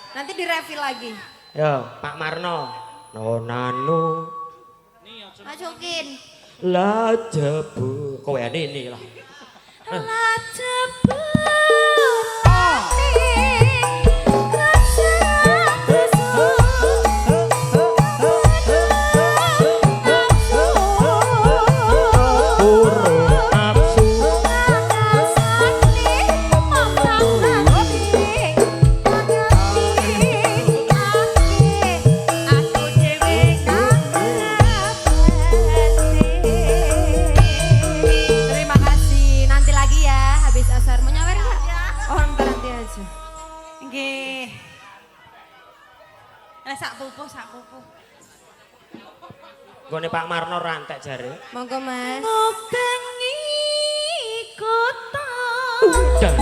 Nanti direfill lagi. Yo, Pak Marno. Nonanu. Masukin. Lajebu. Kowe ini lah. Lajebu. Sak pupuh. Gone Pak Marno rantek jare. Monggo Mas. Ngobengi kota. Udah.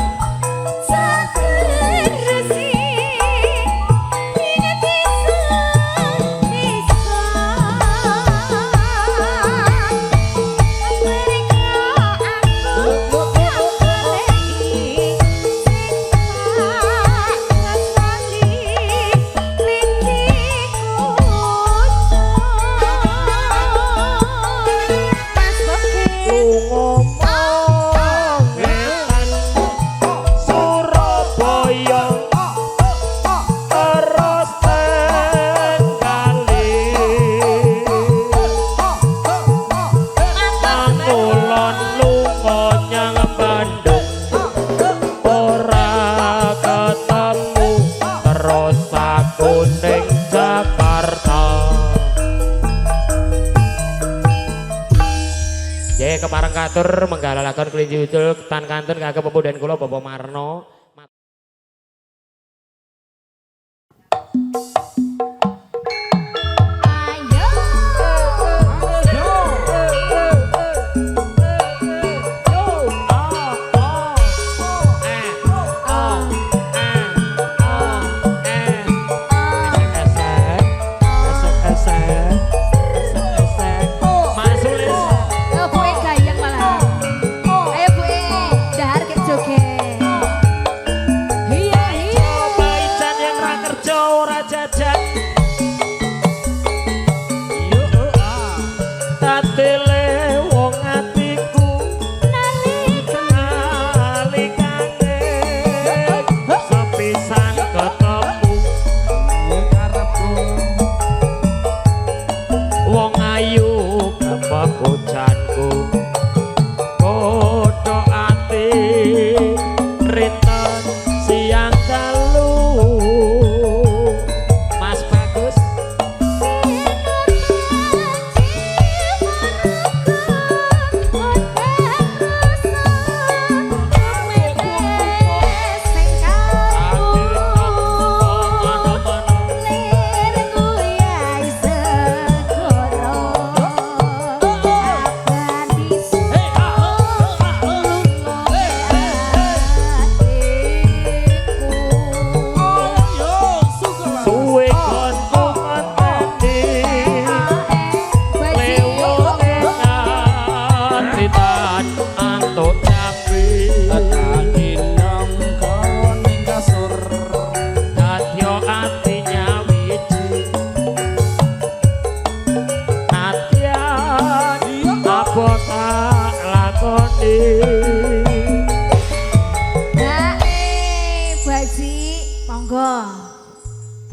Kepareng katur menggalalaken kelinci ucul tan kantun kagem pemudan kula Bapak Marno.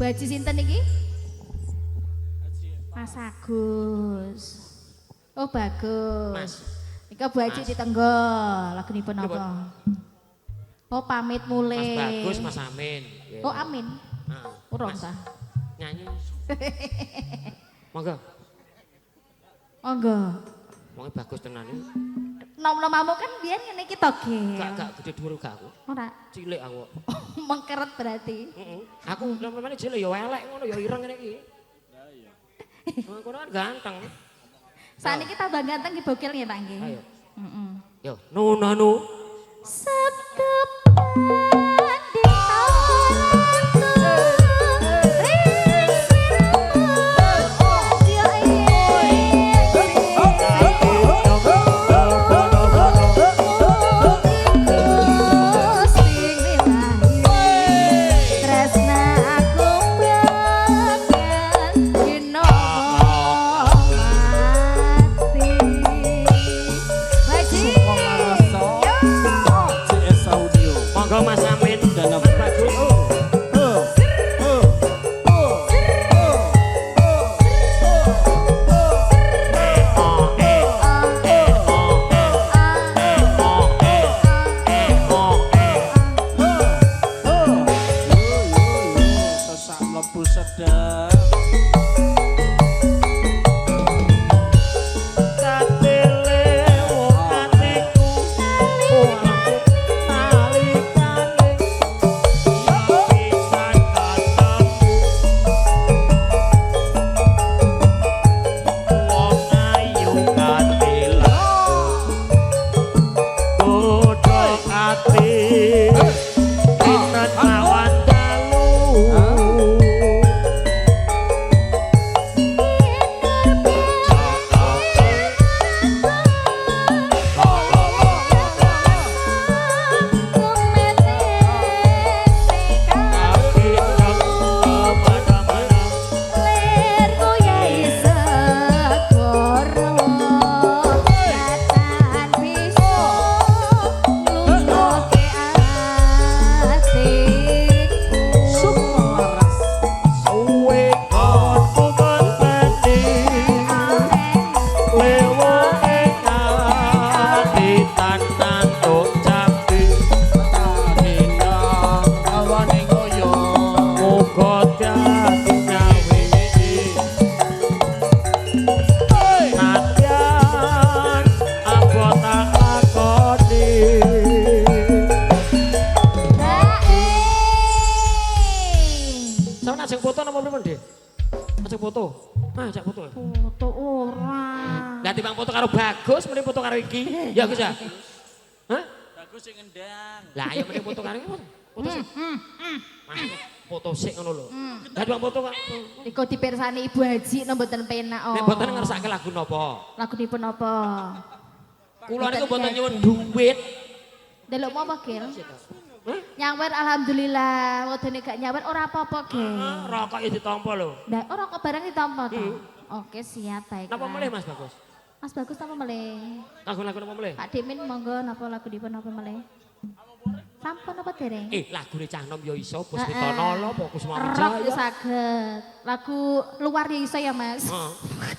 Baji sinten iki? Mas Agus. Oh bagus. Mas. Ika Bu Haji Mas. ditenggol lagunipun apa? Oh pamit mulai. Mas Bagus, Mas Amin. Oh Amin. Heeh. Urung Mas, ta. Nyanyi. Monggo. Monggo. Wong bagus tenan iki. Nom-nomamu kan biyen ngene iki to, Gil. Gak gede dhuwur gak aku. Ora. Cilik aku. Mengkeret berarti. Heeh. Aku namanya cilik ya elek ngono ya ireng ngene iki. Ya iya. Kono kan ganteng. Saniki tambah ganteng ki bokil nggih, Pak nggih. Ayo. Heeh. Yo, nunanu. Sedepan di Monggo Mas Amin dan Mas Bagus. Sesak mlebu sedeng. Ajak foto napa pripun, Dik? Ajak foto. Ah, ajak foto. Foto ora. Lah timbang foto karo Bagus, mending foto karo iki. Ya, Gus ya. Hah? Bagus sing ngendang. Lah ayo mending foto karo iki. Foto sik. Mas, foto sik ngono lho. Lah timbang foto karo. Iku dipirsani Ibu Haji nang mboten penak. Nek mboten ngersake lagu napa? Lagunipun apa? Kula niku mboten nyuwun duit. Delok mau apa, Gil? Nyawer alhamdulillah, wedene gak nyawer ora apa-apa, Gil. Rokok ya ditampa lho. Lah ora kok barang ditampa to. Oke, siap baik. Napa melih Mas Bagus? Mas Bagus napa melih? Lagu-lagu napa melih? Pak Dimin monggo napa lagu dipun napa melih? Sampun apa dereng? Lagune Cah Nom ya iso, Bos Mitono lho, Fokus Rock ya Mawijaya. saged. Lagu luar ya iso ya, Mas. Heeh.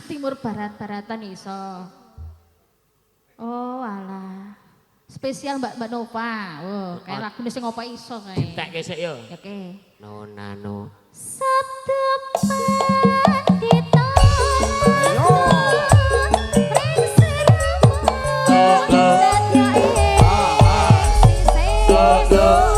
Timur barat-baratan iso. Oh, alah. Spesial Mbak Nova. Oh, kayak lagu sing apa iso kae. Ditekke sik ya. Ya oke. Nonano. Sabtu pandita. Ayo. Ring siramu. Dadya ing sisih.